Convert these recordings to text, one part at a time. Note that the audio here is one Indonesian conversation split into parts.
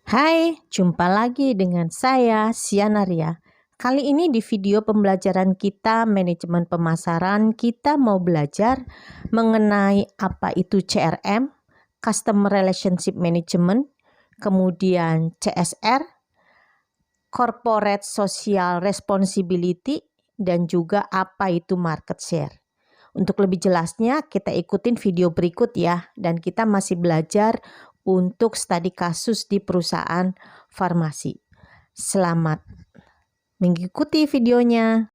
Hai, jumpa lagi dengan saya, Sianaria. Kali ini di video pembelajaran kita manajemen pemasaran, kita mau belajar mengenai apa itu CRM, Customer Relationship Management, kemudian CSR, Corporate Social Responsibility, dan juga apa itu market share. Untuk lebih jelasnya, kita ikutin video berikut ya. Dan kita masih belajar untuk studi kasus di perusahaan farmasi. Selamat mengikuti videonya.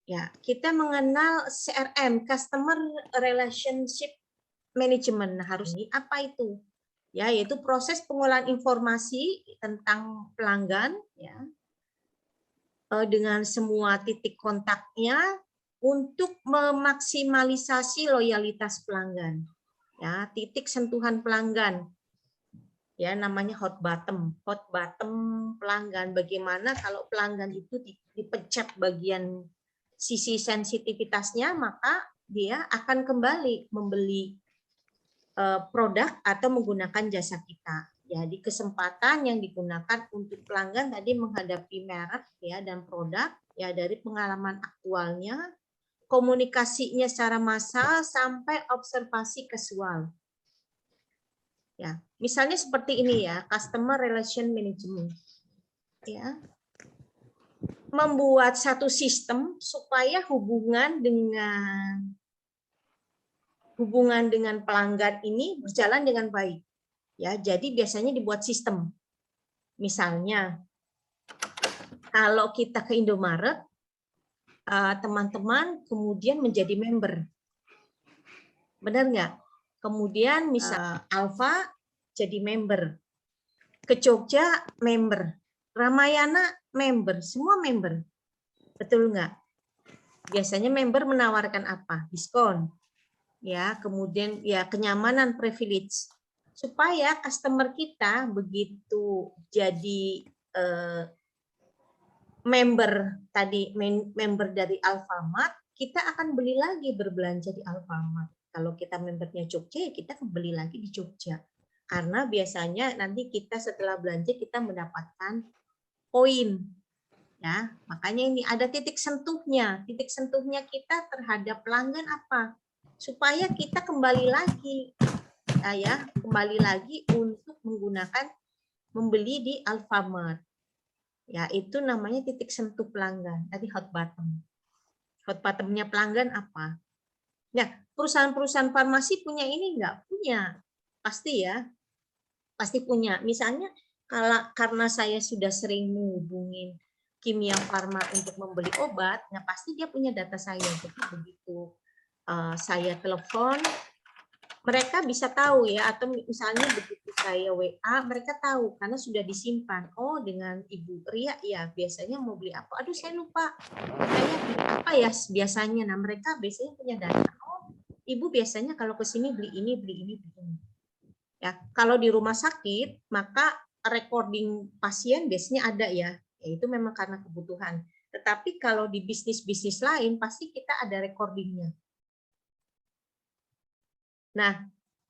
Ya, kita mengenal CRM, Customer Relationship Management. Nah, harus ini apa itu? Ya, yaitu proses pengolahan informasi tentang pelanggan ya, dengan semua titik kontaknya untuk memaksimalisasi loyalitas pelanggan. Ya, titik sentuhan pelanggan. Ya, namanya hot bottom pelanggan. Bagaimana kalau pelanggan itu dipencet bagian sisi sensitivitasnya, maka dia akan kembali membeli produk atau menggunakan jasa kita. Jadi kesempatan yang digunakan untuk pelanggan tadi menghadapi merek ya dan produk ya dari pengalaman aktualnya, komunikasinya secara massal sampai observasi casual. Ya, misalnya seperti ini ya, customer relation management. Ya. Membuat satu sistem supaya hubungan dengan pelanggan ini berjalan dengan baik. Ya, jadi biasanya dibuat sistem. Misalnya, kalau kita ke Indomaret, teman-teman kemudian menjadi member. Benar nggak? Kemudian misal Alfa jadi member. Ke Jogja member. Ramayana member. Semua member. Betul nggak? Biasanya member menawarkan apa? Diskon. Ya, kemudian ya kenyamanan privilege supaya customer kita begitu jadi member dari Alfamart, kita akan beli lagi berbelanja di Alfamart. Kalau kita membernya Jogja, ya kita beli lagi di Jogja. Karena biasanya nanti kita setelah belanja kita mendapatkan poin. Ya, makanya ini ada titik sentuhnya. Titik sentuhnya kita terhadap pelanggan apa? Supaya kita kembali lagi kembali lagi untuk membeli di Alfamart. Ya, itu namanya titik sentuh pelanggan. Tadi hot bottom. Hot bottomnya pelanggan apa? Nah, perusahaan-perusahaan farmasi punya ini enggak? Punya. Pasti ya. Pasti punya. Misalnya karena saya sudah sering menghubungin Kimia Farma untuk membeli obat, nah pasti dia punya data saya. Jadi begitu saya telepon, mereka bisa tahu ya, atau misalnya begitu saya WA, mereka tahu karena sudah disimpan. Oh, dengan Ibu Ria ya biasanya mau beli apa? Aduh, saya lupa. Saya beli apa ya biasanya? Nah, mereka biasanya punya data. Oh, Ibu biasanya kalau ke sini beli ini, beli ini, beli ini. Ya, kalau di rumah sakit, maka recording pasien biasanya ada ya. Itu memang karena kebutuhan. Tetapi kalau di bisnis-bisnis lain pasti kita ada recordingnya. Nah,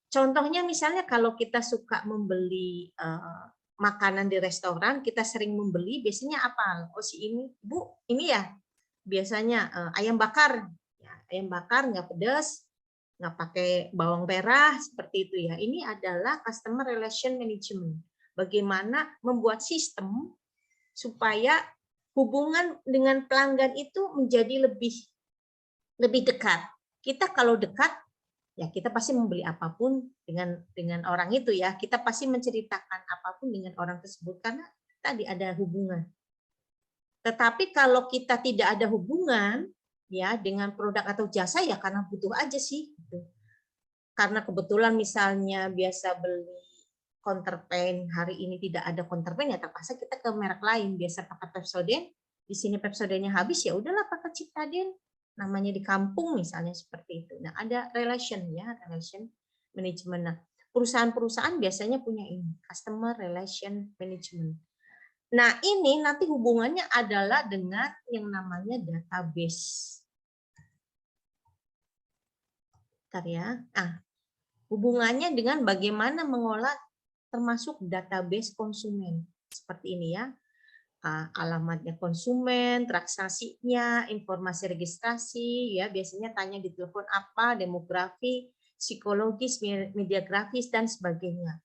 contohnya misalnya kalau kita suka membeli makanan di restoran, kita sering membeli, biasanya apa? Oh si ini, Bu, ini ya biasanya ayam bakar. Ya, ayam bakar nggak pedas, nggak pakai bawang merah, seperti itu ya. Ini adalah customer relation management. Bagaimana membuat sistem supaya hubungan dengan pelanggan itu menjadi lebih dekat. Kita kalau dekat, ya kita pasti membeli apapun dengan orang itu ya. Kita pasti menceritakan apapun dengan orang tersebut karena tadi ada hubungan. Tetapi kalau kita tidak ada hubungan ya dengan produk atau jasa ya karena butuh aja sih. Gitu. Karena kebetulan misalnya biasa beli counterpane, hari ini tidak ada counterpane ya terpaksa kita ke merek lain. Biasa pakai Pepsodent, di sini Pepsodentnya habis ya udahlah pakai Citadine. Namanya di kampung misalnya seperti itu. Nah, ada relation management. Nah, perusahaan-perusahaan biasanya punya ini, customer relation management. Nah, ini nanti hubungannya adalah dengan yang namanya database. Bentar ya. Hubungannya dengan bagaimana mengolah termasuk database konsumen. Seperti ini ya. Alamatnya konsumen, transaksinya, informasi registrasi, ya biasanya tanya di telepon apa, demografi, psikologis, media grafis dan sebagainya.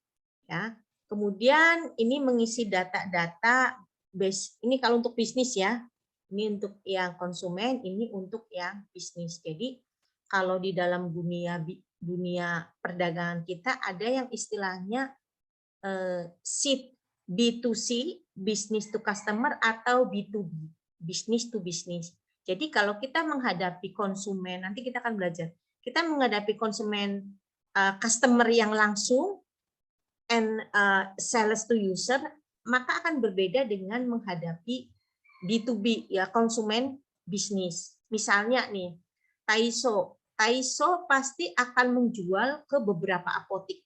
Ya, kemudian ini mengisi data-data base. Ini kalau untuk bisnis ya. Ini untuk yang konsumen, ini untuk yang bisnis. Jadi kalau di dalam dunia perdagangan kita ada yang istilahnya SIP B2C, business to customer, atau B2B, business to business. Jadi kalau kita menghadapi konsumen, nanti kita akan belajar, kita menghadapi konsumen customer yang langsung and sales to user, maka akan berbeda dengan menghadapi B2B, ya konsumen bisnis. Misalnya nih, Taiso pasti akan menjual ke beberapa apotik,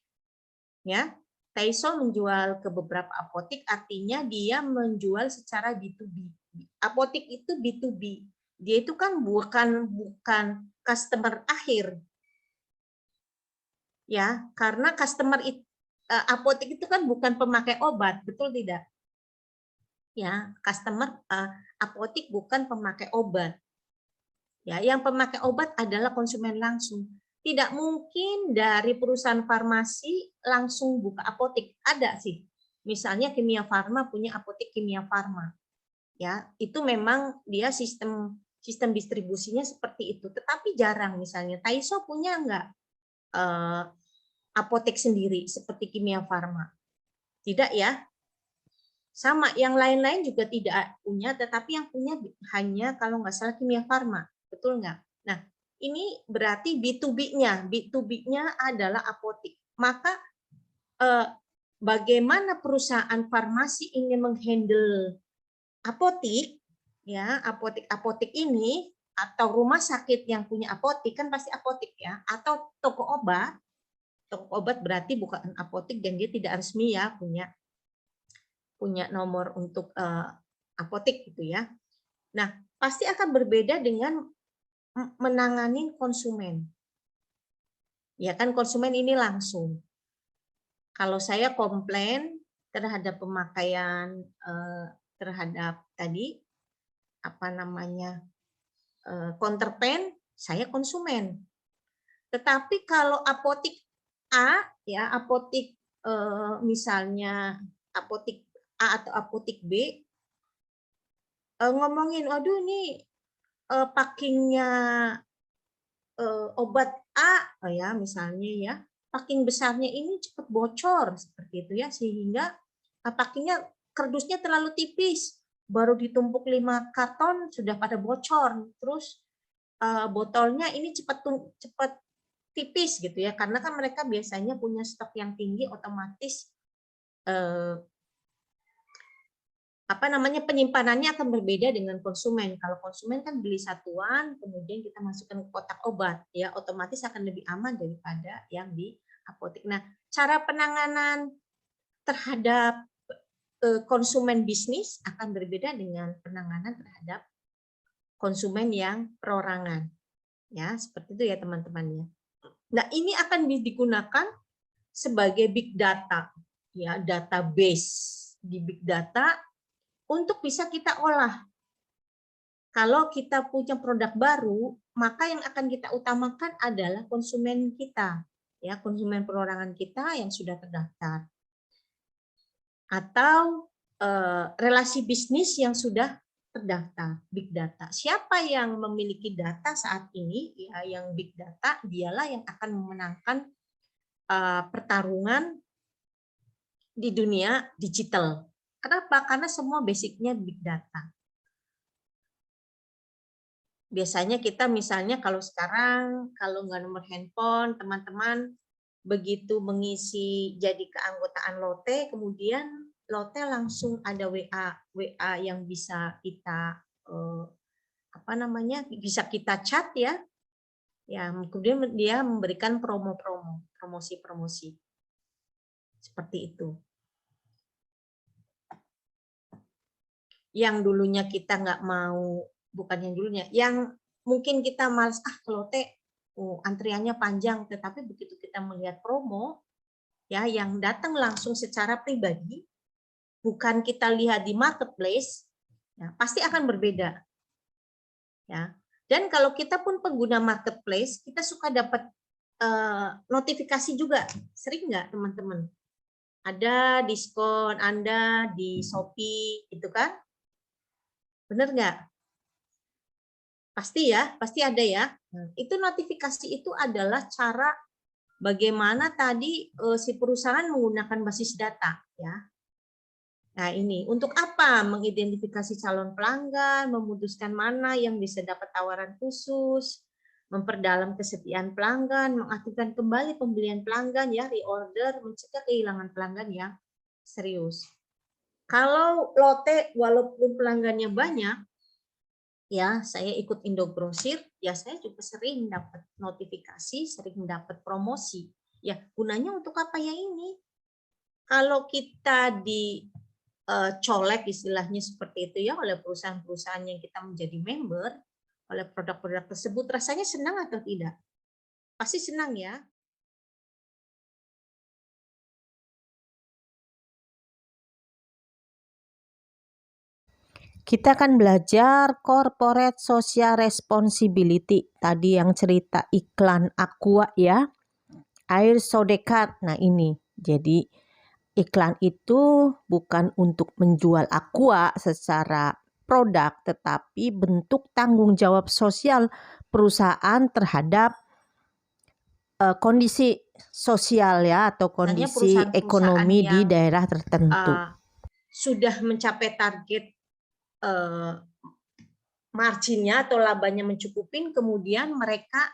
ya. Taiso menjual ke beberapa apotik, artinya dia menjual secara B2B. Apotik itu B2B. Dia itu kan bukan customer akhir. Ya, karena apotik itu kan bukan pemakai obat, betul tidak? Ya, customer apotik bukan pemakai obat. Ya, yang pemakai obat adalah konsumen langsung. Tidak mungkin dari perusahaan farmasi langsung buka apotik. Ada sih. Misalnya Kimia Farma punya apotik Kimia Farma. Ya, itu memang dia sistem distribusinya seperti itu. Tetapi jarang misalnya Taiso punya enggak apotek sendiri seperti Kimia Farma? Tidak ya. Sama, yang lain-lain juga tidak punya, tetapi yang punya hanya kalau nggak salah Kimia Farma. Betul nggak? Nah, ini berarti B2B-nya. B2B-nya adalah apotik. Maka bagaimana perusahaan farmasi ingin menghandle apotik, ya, apotik ini atau rumah sakit yang punya apotik kan pasti apotik ya, atau toko obat. Toko obat berarti bukan apotik dan dia tidak resmi ya, punya nomor untuk apotik gitu ya. Nah, pasti akan berbeda dengan menangani konsumen. Ya kan konsumen ini langsung. Kalau saya komplain terhadap pemakaian terhadap tadi apa namanya counterpane, saya konsumen. Tetapi kalau apotik A ya, apotik misalnya apotik A atau apotik B ngomongin, waduh ini packingnya obat A, ya misalnya ya, packing besarnya ini cepat bocor seperti itu ya, sehingga packingnya kardusnya terlalu tipis, baru ditumpuk 5 karton sudah pada bocor, terus botolnya ini cepat tipis gitu ya, karena kan mereka biasanya punya stok yang tinggi, otomatis penyimpanannya akan berbeda dengan konsumen. Kalau konsumen kan beli satuan, kemudian kita masukkan ke kotak obat, ya otomatis akan lebih aman daripada yang di apotek. Nah, cara penanganan terhadap konsumen bisnis akan berbeda dengan penanganan terhadap konsumen yang perorangan. Ya, seperti itu ya teman-teman ya. Nah, ini akan digunakan sebagai big data, ya, database. Di big data untuk bisa kita olah. Kalau kita punya produk baru, maka yang akan kita utamakan adalah konsumen kita, ya, konsumen perorangan kita yang sudah terdaftar. Atau relasi bisnis yang sudah terdaftar, big data. Siapa yang memiliki data saat ini, ya, yang big data, dialah yang akan memenangkan pertarungan di dunia digital. Kenapa? Karena semua basicnya big data. Biasanya kita misalnya kalau sekarang, kalau nggak nomor handphone, teman-teman begitu mengisi jadi keanggotaan Lotte, kemudian Lotte langsung ada WA yang bisa kita bisa kita chat ya. Ya, kemudian dia memberikan promosi-promosi. Seperti itu. Yang dulunya kita nggak mau, bukan yang dulunya, yang mungkin kita malas ke Lotte, antriannya panjang, tetapi begitu kita melihat promo, ya, yang datang langsung secara pribadi, bukan kita lihat di marketplace, ya, pasti akan berbeda. Ya. Dan kalau kita pun pengguna marketplace, kita suka dapat notifikasi juga. Sering nggak teman-teman? Ada diskon Anda di Shopee, gitu kan? Benar nggak? Pasti ya, pasti ada ya. Itu notifikasi itu adalah cara bagaimana tadi si perusahaan menggunakan basis data, ya. Nah, ini untuk apa? Mengidentifikasi calon pelanggan, memutuskan mana yang bisa dapat tawaran khusus, memperdalam kesetiaan pelanggan, mengaktifkan kembali pembelian pelanggan, ya, reorder, mencegah kehilangan pelanggan yang serius. Kalau Lotte walaupun pelanggannya banyak, ya, saya ikut Indogrosir, ya, saya juga sering dapat notifikasi, sering dapat promosi. Ya, gunanya untuk apa ya ini? Kalau kita colek istilahnya seperti itu ya oleh perusahaan-perusahaan yang kita menjadi member, oleh produk-produk tersebut, rasanya senang atau tidak? Pasti senang ya. Kita akan belajar corporate social responsibility. Tadi yang cerita iklan Aqua ya. Air Sodekat. Nah ini. Jadi iklan itu bukan untuk menjual Aqua secara produk, tetapi bentuk tanggung jawab sosial perusahaan terhadap kondisi sosial ya, atau kondisi perusahaan-perusahaan ekonomi di yang daerah tertentu. Sudah mencapai target marginnya atau labanya mencukupin, kemudian mereka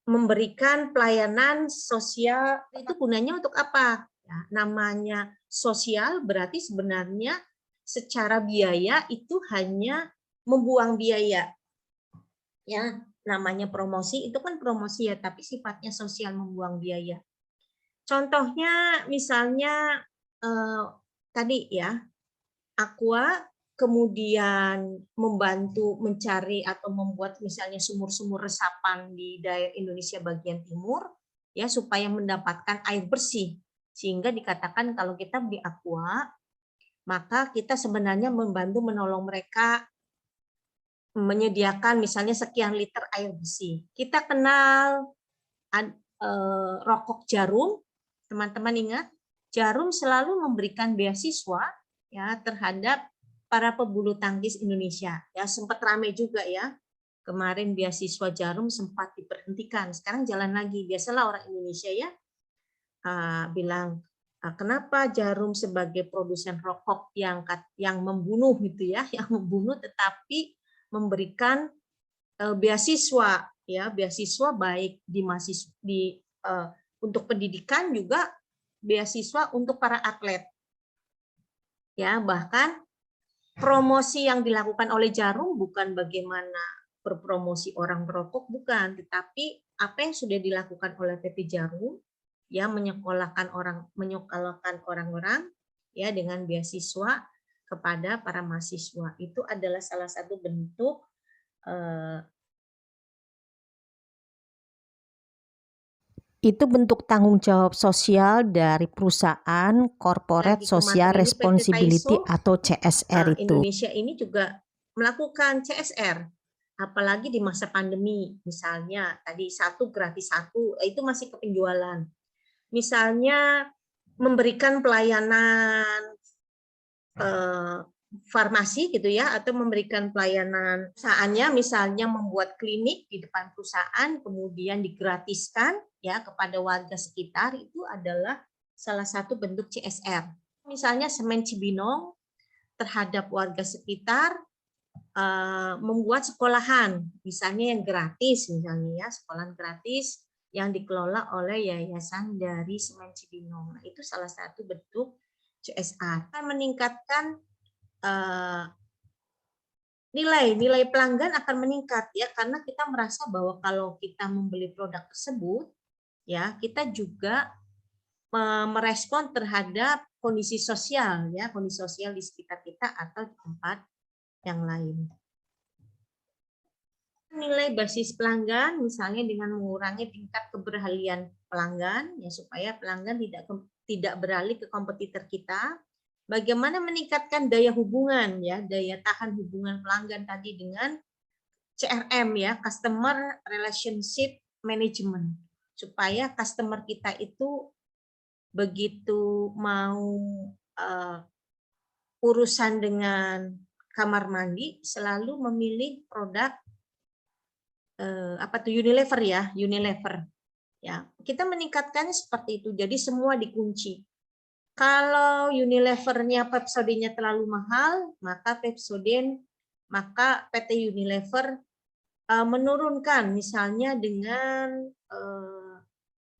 memberikan pelayanan sosial. Itu gunanya untuk apa? Ya, namanya sosial berarti sebenarnya secara biaya itu hanya membuang biaya. Ya, namanya promosi itu kan promosi ya, tapi sifatnya sosial, membuang biaya. Contohnya misalnya tadi ya, Aqua kemudian membantu mencari atau membuat misalnya sumur-sumur resapan di daerah Indonesia bagian timur, ya, supaya mendapatkan air bersih, sehingga dikatakan kalau kita beli Aqua, maka kita sebenarnya membantu menolong mereka menyediakan misalnya sekian liter air bersih. Kita kenal rokok Jarum, teman-teman ingat, Jarum selalu memberikan beasiswa ya terhadap para pebulu tangkis Indonesia. Ya, sempat ramai juga ya. Kemarin beasiswa Jarum sempat diberhentikan. Sekarang jalan lagi. Biasalah orang Indonesia ya bilang, kenapa Jarum sebagai produsen rokok yang membunuh gitu ya, yang membunuh tetapi memberikan beasiswa ya, beasiswa baik untuk pendidikan, juga beasiswa untuk para atlet. Ya, bahkan promosi yang dilakukan oleh Jarum bukan bagaimana berpromosi orang merokok, bukan, tetapi apa yang sudah dilakukan oleh PT Jarum ya, menyekolahkan orang-orang ya dengan beasiswa kepada para mahasiswa. Itu adalah salah satu bentuk itu bentuk tanggung jawab sosial dari perusahaan corporate social responsibility atau CSR itu. Indonesia ini juga melakukan CSR, apalagi di masa pandemi. Misalnya tadi 1 gratis 1, itu masih kepenjualan. Misalnya memberikan pelayanan farmasi gitu ya, atau memberikan pelayanan perusahaannya, misalnya membuat klinik di depan perusahaan kemudian digratiskan ya kepada warga sekitar, itu adalah salah satu bentuk CSR. Misalnya Semen Cibinong terhadap warga sekitar membuat sekolahan misalnya yang gratis, misalnya ya, sekolahan gratis yang dikelola oleh yayasan dari Semen Cibinong. Nah, itu salah satu bentuk CSR. Akan meningkatkan nilai pelanggan akan meningkat ya, karena kita merasa bahwa kalau kita membeli produk tersebut ya, kita juga merespon terhadap kondisi sosial ya, kondisi sosial di sekitar kita atau di tempat yang lain. nilai basis pelanggan, misalnya dengan mengurangi tingkat keberhalian pelanggan, ya supaya pelanggan tidak beralih ke kompetitor kita. Bagaimana meningkatkan daya hubungan, ya daya tahan hubungan pelanggan tadi dengan CRM, ya Customer Relationship Management, supaya customer kita itu begitu mau urusan dengan kamar mandi selalu memilih produk Unilever, ya Unilever, ya kita meningkatkannya seperti itu. Jadi semua dikunci. Kalau Unilevernya Pepsodent-nya terlalu mahal, maka PT Unilever menurunkan, misalnya dengan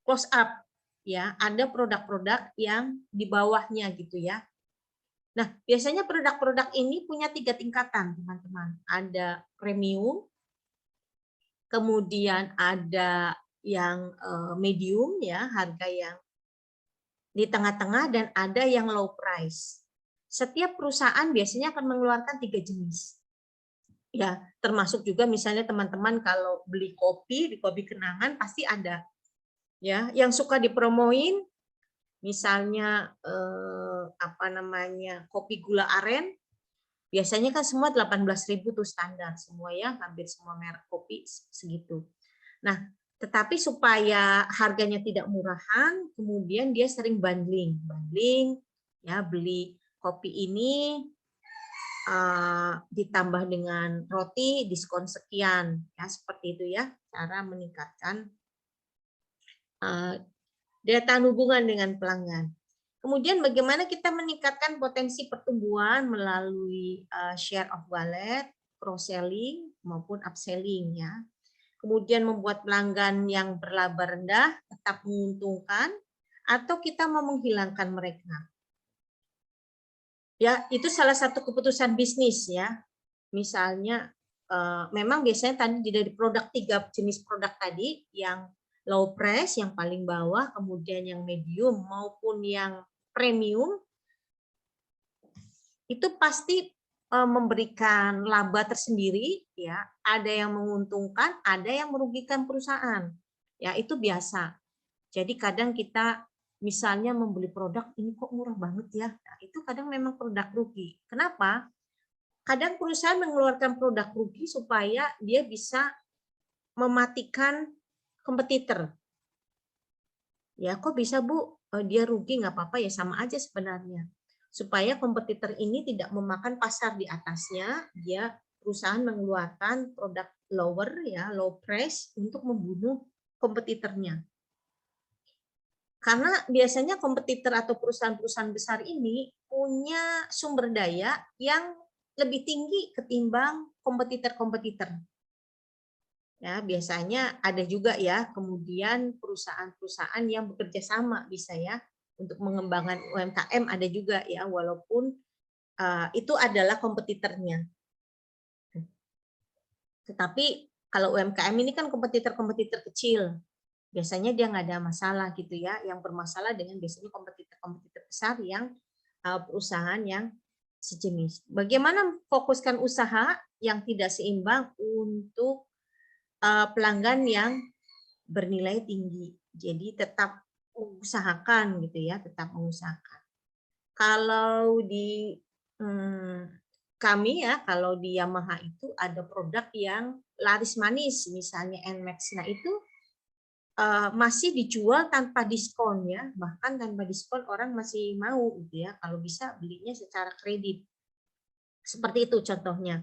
close up, ya ada produk-produk yang di bawahnya gitu ya. Nah, biasanya produk-produk ini punya 3 tingkatan, teman-teman. Ada premium, kemudian ada yang medium, ya harga yang di tengah-tengah, dan ada yang low price. Setiap perusahaan biasanya akan mengeluarkan 3 jenis. Ya, termasuk juga misalnya teman-teman kalau beli kopi di Kopi Kenangan pasti ada. Ya, yang suka dipromoin misalnya kopi gula aren, biasanya kan semua 18.000 tuh standar semua, ya hampir semua merek kopi segitu. Nah, tetapi supaya harganya tidak murahan, kemudian dia sering bundling, ya beli kopi ini ditambah dengan roti diskon sekian, ya seperti itu ya cara meningkatkan daya tahan hubungan dengan pelanggan. Kemudian bagaimana kita meningkatkan potensi pertumbuhan melalui share of wallet, cross-selling maupun upselling, ya. Kemudian membuat pelanggan yang berlaba rendah tetap menguntungkan, atau kita mau menghilangkan mereka. Ya, itu salah satu keputusan bisnis, ya. Misalnya memang biasanya tadi dari produk 3 jenis produk tadi, yang low price yang paling bawah, kemudian yang medium maupun yang premium, itu pasti memberikan laba tersendiri, ya. Ada yang menguntungkan, ada yang merugikan perusahaan. Ya, itu biasa. Jadi kadang kita misalnya membeli produk ini kok murah banget ya. Nah, itu kadang memang produk rugi. Kenapa? Kadang perusahaan mengeluarkan produk rugi supaya dia bisa mematikan kompetitor. Ya, kok bisa Bu? Dia rugi, nggak apa-apa ya, sama aja sebenarnya. Supaya kompetitor ini tidak memakan pasar di atasnya, dia perusahaan mengeluarkan produk lower, ya low price untuk membunuh kompetitornya. Karena biasanya kompetitor atau perusahaan-perusahaan besar ini punya sumber daya yang lebih tinggi ketimbang kompetitor-kompetitor. Ya, biasanya ada juga ya, kemudian perusahaan-perusahaan yang bekerja sama bisa ya untuk mengembangkan UMKM ada juga ya, walaupun itu adalah kompetitornya. Tetapi kalau UMKM ini kan kompetitor-kompetitor kecil, biasanya dia nggak ada masalah gitu ya. Yang bermasalah dengan biasanya kompetitor-kompetitor besar yang perusahaan yang sejenis. Bagaimana fokuskan usaha yang tidak seimbang untuk pelanggan yang bernilai tinggi. Jadi tetap usahakan gitu ya, tetap mengusahakan. Kalau di kami ya, kalau di Yamaha itu ada produk yang laris manis, misalnya NMAX. Nah itu masih dijual tanpa diskon ya, bahkan tanpa diskon orang masih mau gitu ya, kalau bisa belinya secara kredit. Seperti itu contohnya.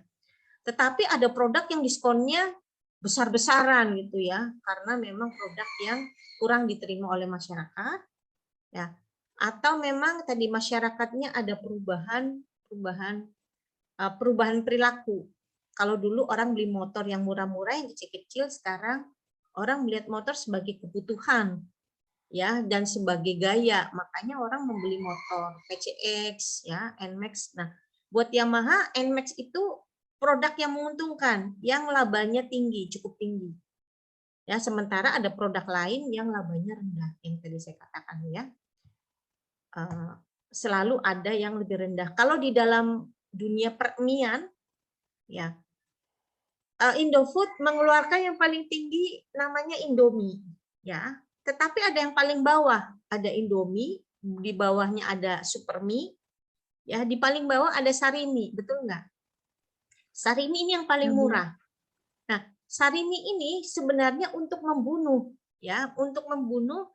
Tetapi ada produk yang diskonnya besar-besaran gitu ya, karena memang produk yang kurang diterima oleh masyarakat, ya. Atau memang tadi masyarakatnya ada perubahan perilaku. Kalau dulu orang beli motor yang murah-murah yang kecil-kecil, sekarang orang melihat motor sebagai kebutuhan, ya, dan sebagai gaya. Makanya orang membeli motor PCX, ya, NMAX. Nah, buat Yamaha NMAX itu produk yang menguntungkan, yang labanya tinggi, cukup tinggi. Ya, sementara ada produk lain yang labanya rendah, yang tadi saya katakan ya. Selalu ada yang lebih rendah. Kalau di dalam dunia pertanian, ya, Indofood mengeluarkan yang paling tinggi namanya Indomie, ya. Tetapi ada yang paling bawah, ada Indomie, di bawahnya ada Supermie, ya. Di paling bawah ada Sarimi, betul nggak? Sarimi ini yang paling murah. Nah, Sarimi ini sebenarnya untuk membunuh, ya, untuk membunuh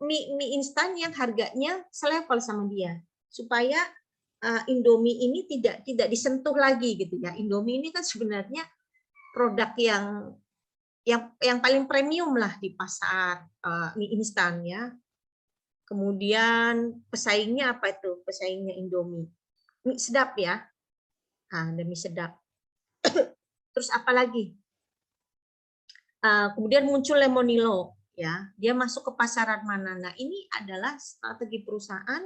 mie instan yang harganya selevel sama dia, supaya Indomie ini tidak disentuh lagi gitu ya. Indomie ini kan sebenarnya produk yang paling premium lah di pasar mie instan ya. Kemudian pesaingnya apa itu? Pesaingnya Indomie. Mie sedap ya. Nah, ada mie sedap. Terus apa lagi? Kemudian muncul Lemonilo ya. Dia masuk ke pasaran mana? Nah, ini adalah strategi perusahaan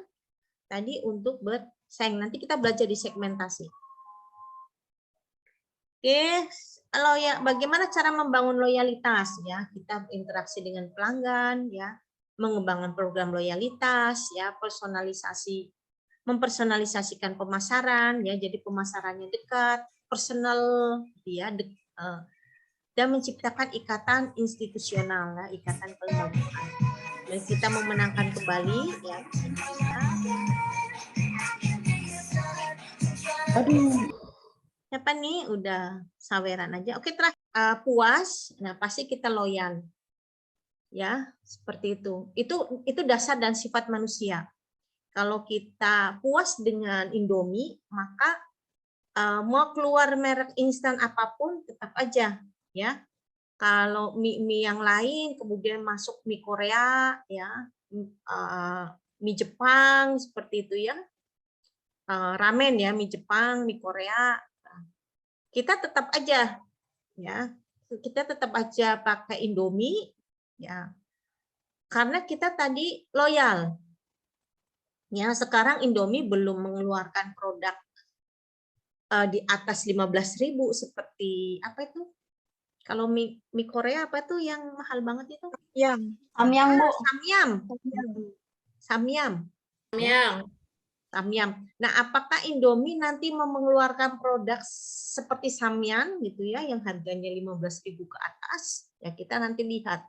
tadi untuk bersaing. Nanti kita belajar di segmentasi. Oke, bagaimana cara membangun loyalitas ya? Kita interaksi dengan pelanggan ya, mengembangkan program loyalitas ya, mempersonalisasikan pemasaran ya, jadi pemasarannya dekat, personal ya, dan menciptakan ikatan institusional ya, ikatan kelembagaan. Dan kita memenangkan kembali ya. Aduh. Siapa nih? Udah saweran aja. Oke, terakhir puas. Nah, pasti kita loyal. Ya, seperti itu. Itu dasar dan sifat manusia. Kalau kita puas dengan Indomie, maka mau keluar merek instan apapun tetap aja, ya. Kalau mie yang lain, kemudian masuk mie Korea, ya, mie Jepang seperti itu ya, ramen ya, mie Jepang, mie Korea. Kita tetap aja ya, kita tetap aja pakai Indomie ya, karena kita tadi loyal ya. Sekarang Indomie belum mengeluarkan produk di atas 15.000 seperti apa itu, kalau mie Korea apa tuh yang mahal banget itu? Samyang, Bu. Samyang. Nah, apakah Indomie nanti mau mengeluarkan produk seperti Samyang gitu ya, yang harganya 15.000 ke atas? Ya, kita nanti lihat.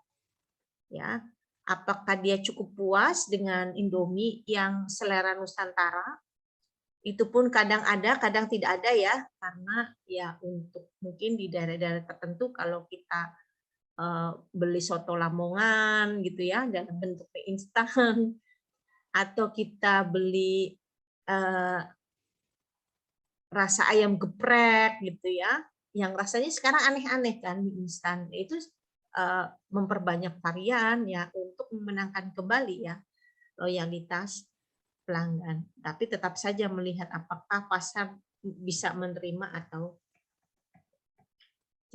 Ya, apakah dia cukup puas dengan Indomie yang selera Nusantara? Itu pun kadang ada, kadang tidak ada ya, karena ya untuk mungkin di daerah-daerah tertentu kalau kita beli soto Lamongan gitu ya dalam bentuk mie instan, atau kita beli rasa ayam geprek gitu ya, yang rasanya sekarang aneh-aneh kan mie instan, itu memperbanyak varian ya untuk memenangkan kembali ya loyalitas pelanggan. Tapi tetap saja melihat apakah pasar bisa menerima atau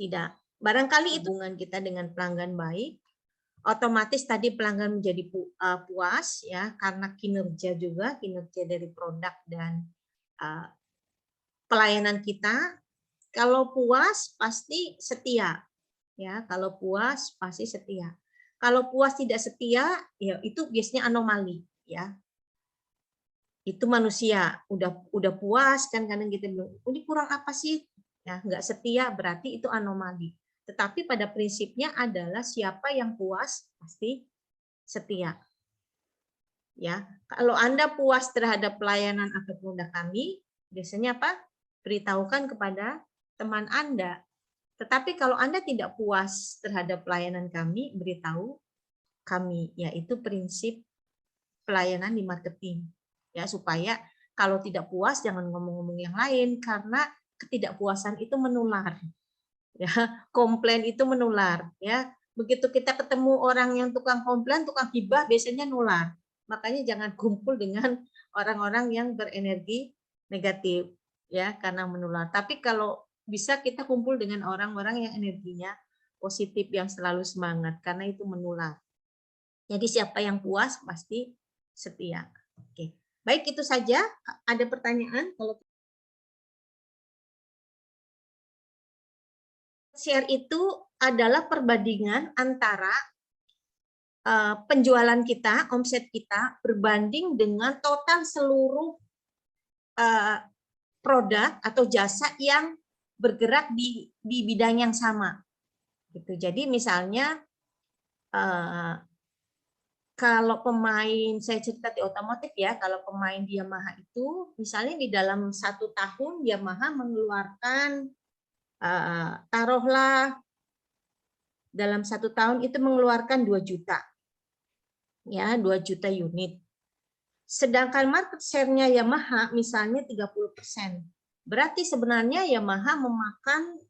tidak. Barangkali itu hubungan kita dengan pelanggan baik, otomatis tadi pelanggan menjadi puas ya, karena kinerja juga, kinerja dari produk dan pelayanan kita. Kalau puas pasti setia ya, kalau puas pasti setia. Kalau puas tidak setia ya itu biasanya anomali ya. Itu manusia udah puas kan, kadang kita bilang ini kurang apa sih ya, nggak setia, berarti itu anomali. Tetapi pada prinsipnya adalah siapa yang puas pasti setia ya. Kalau Anda puas terhadap pelayanan atau produk kami, biasanya apa? Beritahukan kepada teman Anda. Tetapi kalau Anda tidak puas terhadap pelayanan kami, beritahu kami, yaitu prinsip pelayanan di marketing. Ya, supaya kalau tidak puas jangan ngomong-ngomong yang lain, karena ketidakpuasan itu menular. Ya, komplain itu menular, ya. Begitu kita ketemu orang yang tukang komplain, tukang gibah, biasanya nular. Makanya jangan kumpul dengan orang-orang yang berenergi negatif, ya, karena menular. Tapi kalau bisa kita kumpul dengan orang-orang yang energinya positif, yang selalu semangat, karena itu menular. Jadi siapa yang puas pasti setia. Oke. Baik, itu saja. Ada pertanyaan? Kalau share itu adalah perbandingan antara penjualan kita, omset kita, berbanding dengan total seluruh produk atau jasa yang bergerak di bidang yang sama. Gitu. Jadi misalnya kalau pemain, saya cerita di otomotif ya, kalau pemain di Yamaha itu, misalnya di dalam 1 tahun Yamaha mengeluarkan, taruhlah dalam 1 tahun itu mengeluarkan 2 juta, ya 2 juta unit. Sedangkan market share-nya Yamaha misalnya 30%. Berarti sebenarnya Yamaha memakan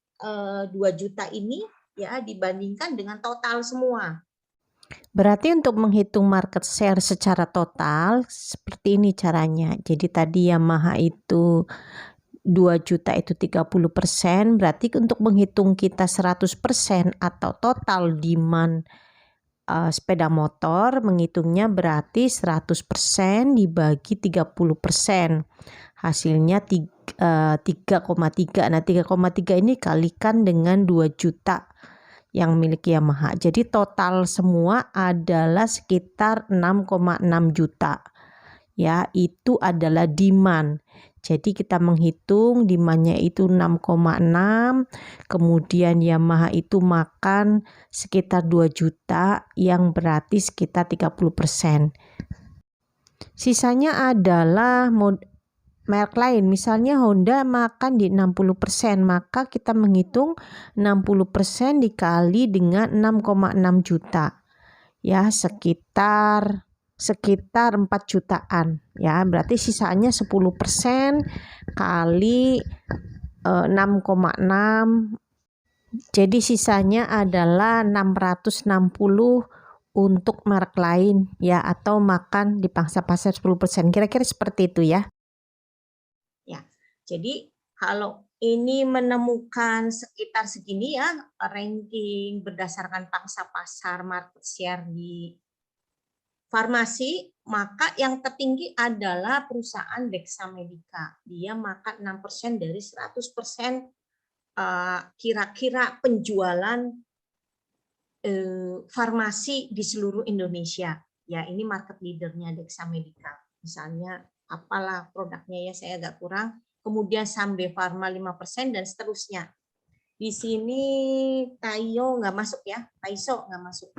2 juta ini ya dibandingkan dengan total semua. Berarti untuk menghitung market share secara total seperti ini caranya. Jadi tadi Yamaha itu 2 juta itu 30%, berarti untuk menghitung kita 100% atau total demand sepeda motor, menghitungnya berarti 100% dibagi 30%. Hasilnya 3,3. Nah, 3,3 ini kalikan dengan 2 juta yang milik Yamaha. Jadi total semua adalah sekitar 6,6 juta. Ya, itu adalah demand. Jadi kita menghitung demandnya itu 6,6, kemudian Yamaha itu makan sekitar 2 juta yang berarti sekitar 30%. Sisanya adalah merek lain, misalnya Honda makan di 60%, maka kita menghitung 60% dikali dengan 6,6 juta. Ya, sekitar 4 jutaan. Ya, berarti sisanya 10% kali 6,6. Jadi sisanya adalah 660 untuk merek lain ya, atau makan di pangsa pasar 10%. Kira-kira seperti itu ya. Ya, jadi kalau ini menemukan sekitar segini ya ranking berdasarkan pangsa pasar market share di farmasi, maka yang tertinggi adalah perusahaan Dexamedica. Dia makan 6% dari 100% kira-kira penjualan farmasi di seluruh Indonesia. Ya, ini market leadernya Dexamedica. Misalnya apalah produknya ya, saya agak kurang. Kemudian Sambe Pharma 5% dan seterusnya. Di sini Taiyo nggak masuk ya, Taiso nggak masuk.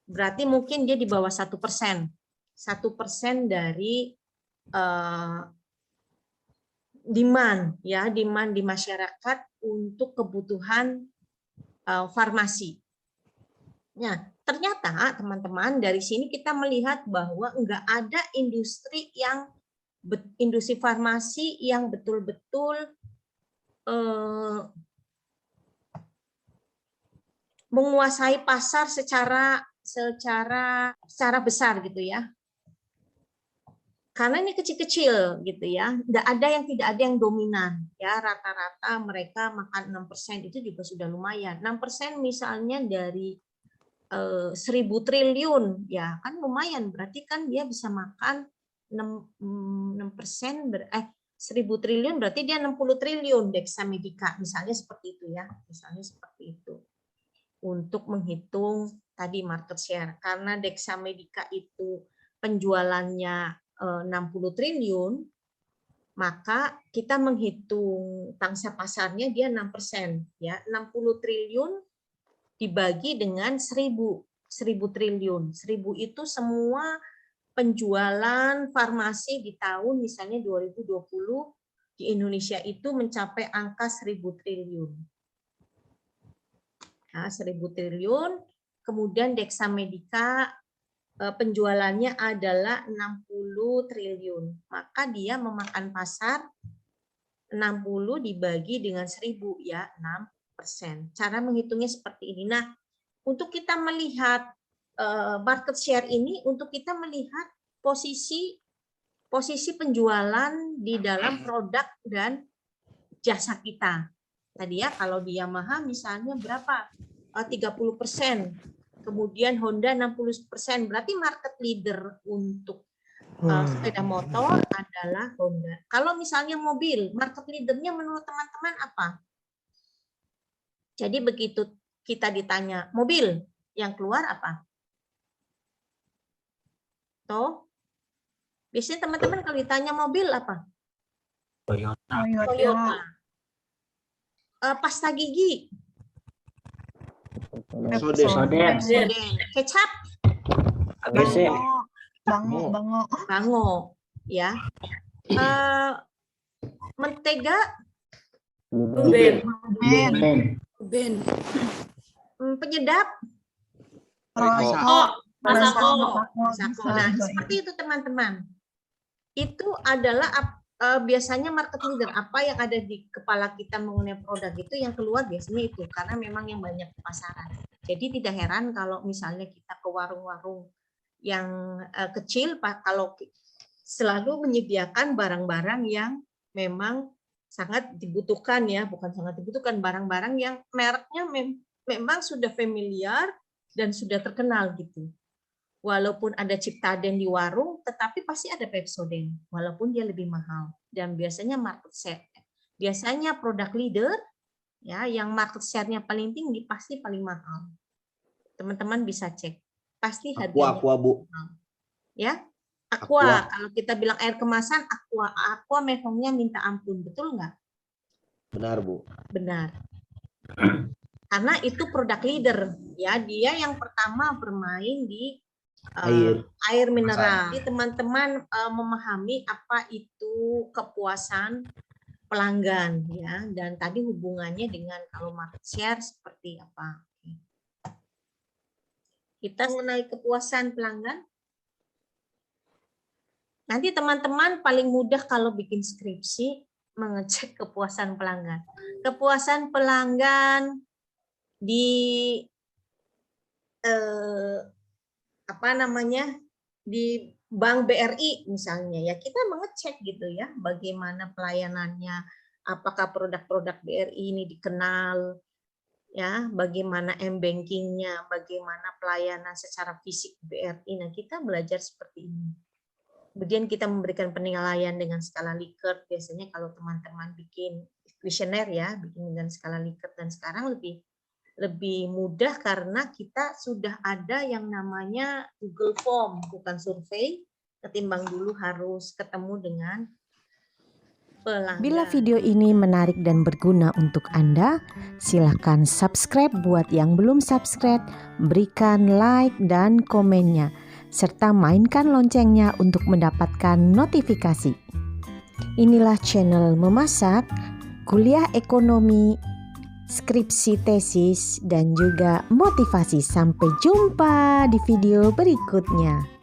Berarti mungkin dia di bawah 1%. 1% dari demand ya, demand di masyarakat untuk kebutuhan farmasi. Nah, ternyata teman-teman dari sini kita melihat bahwa enggak ada industri farmasi yang betul-betul menguasai pasar secara besar gitu ya. Karena ini kecil-kecil gitu ya. Tidak ada yang dominan ya, rata-rata mereka makan 6% itu juga sudah lumayan. 6% misalnya dari 1.000 triliun ya kan lumayan, berarti kan dia bisa makan 6% 1.000 triliun berarti dia 60 triliun Dexamedica misalnya seperti itu ya, misalnya seperti itu. Untuk menghitung tadi market share, karena Dexamedica itu penjualannya 60 triliun, maka kita menghitung pangsa pasarnya dia 6% ya, 60 triliun dibagi dengan 1.000 triliun. 1.000 itu semua penjualan farmasi di tahun misalnya 2020 di Indonesia itu mencapai angka 1.000 triliun. Nah, 1.000 triliun, kemudian Dexamedica penjualannya adalah 60 triliun. Maka dia memakan pasar 60 dibagi dengan 1.000 ya, 6%. Cara menghitungnya seperti ini. Nah, untuk kita melihat market share ini, untuk kita melihat posisi penjualan di dalam produk dan jasa kita. Tadi ya, kalau di Yamaha misalnya berapa? 30%. Kemudian Honda 60%. Berarti market leader untuk sepeda motor adalah Honda. Kalau misalnya mobil, market leadernya menurut teman-teman apa? Jadi begitu kita ditanya mobil, yang keluar apa? Toh, biasanya teman-teman kalau ditanya mobil apa? Toyota. Toyota. Pasta gigi. Pepsodent. Kecap. AGC. Bango. Ya. Mentega. Ben. Penyedap. Masako. Nah, seperti itu teman-teman. Itu adalah biasanya market leader. Apa yang ada di kepala kita mengenai produk itu yang keluar biasanya itu. Karena memang yang banyak di pasaran. Jadi tidak heran kalau misalnya kita ke warung-warung yang kecil, kalau selalu menyediakan barang-barang yang memang sangat dibutuhkan ya. Bukan sangat dibutuhkan, barang-barang yang mereknya memang sudah familiar dan sudah terkenal gitu. Walaupun ada Ciptaden di warung, tetapi pasti ada Pepsodent, walaupun dia lebih mahal. Dan biasanya market share, biasanya produk leader, ya, yang market share-nya paling tinggi pasti paling mahal. Teman-teman bisa cek, pasti harganya. Aqua, Bu. Ya, Aqua. Kalau kita bilang air kemasan, Aqua mehongnya minta ampun, betul nggak? Benar, Bu. Benar. Karena itu produk leader, ya, dia yang pertama bermain di air mineral. Jadi teman-teman memahami apa itu kepuasan pelanggan ya, dan tadi hubungannya dengan kalau market share seperti apa. Kita mengenai kepuasan pelanggan. Nanti teman-teman paling mudah kalau bikin skripsi mengecek kepuasan pelanggan. Kepuasan pelanggan di di Bank BRI misalnya ya, kita mengecek gitu ya, bagaimana pelayanannya, apakah produk-produk BRI ini dikenal ya, bagaimana m-bankingnya, bagaimana pelayanan secara fisik BRI. Nah, kita belajar seperti ini. Kemudian kita memberikan penilaian dengan skala Likert, biasanya kalau teman-teman bikin kuesioner ya, bikin dengan skala Likert, dan sekarang lebih mudah karena kita sudah ada yang namanya Google Form, bukan survei, ketimbang dulu harus ketemu dengan pelanggan. Bila video ini menarik dan berguna untuk Anda, silakan subscribe buat yang belum subscribe, berikan like dan komennya, serta mainkan loncengnya untuk mendapatkan notifikasi. Inilah channel memasak, kuliah ekonomi, skripsi tesis, dan juga motivasi. Sampai jumpa di video berikutnya.